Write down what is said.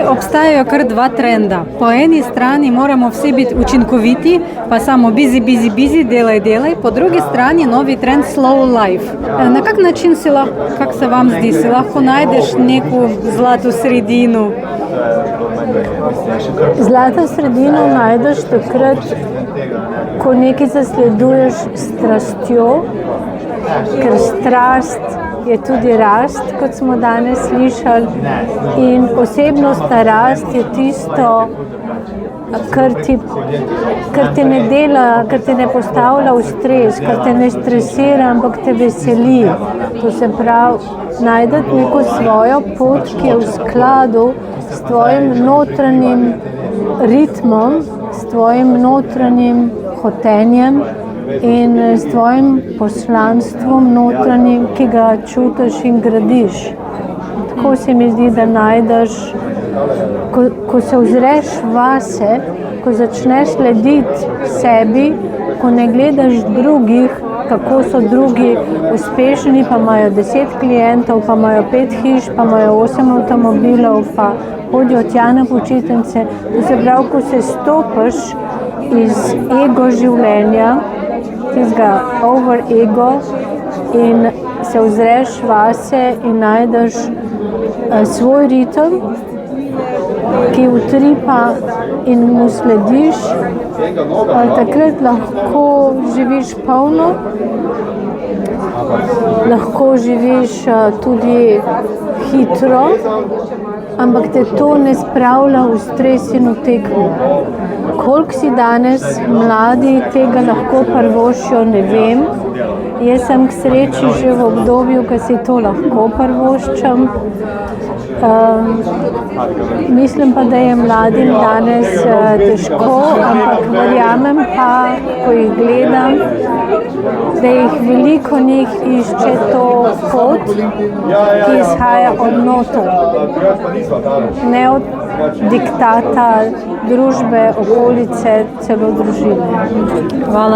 Zdaj obstajajo kar dva trenda. Po eni strani moramo vsi biti učinkoviti, pa samo busy, delaj. Po drugi strani novi trend slow life. Na kak način kak se vam zdi, si lahko najdeš neko zlato sredino? Zlato sredino najdeš takrat, ko nekaj zasleduješ s strastjo, ker strast je tudi rast, kot smo danes slišali, in osebnostna rast je tisto, kar te ne dela, kar te ne postavlja v stres, kar te ne stresira, ampak te veseli. To se pravi, najti neko svojo pot, ki je v skladu s tvojim notranjim ritmom, s tvojim notranjim hotenjem in s tvojim poslanstvom notranjim, ki ga čutiš in gradiš. Tako se mi zdi, da najdeš, ko se ozreš vase, ko začneš slediti sebi, ko ne gledaš drugih, kako so drugi uspešni, pa imajo 10 klientov, pa imajo 5 hiš, pa imajo 8 avtomobilov, pa hodijo tja na počitnice. To se pravi, ko se stopiš iz ego življenja, tistega over ego, in se ozreš vase in najdeš svoj ritem, ki utripa in mu slediš, takrat lahko živiš polno, lahko živiš tudi hitro, ampak te to ne spravlja v stres in v tekmo. Koliko si danes mladi tega lahko privoščijo, ne vem. Jaz sem k sreči že v obdobju, ko si to lahko privoščim. Mislim pa, da je mladim danes težko, ampak verjamem pa, ko jih gledam, da jih veliko njih išče to pot, ki izhaja od noter, ne od diktata družbe, okolice, celo družine. Hvala.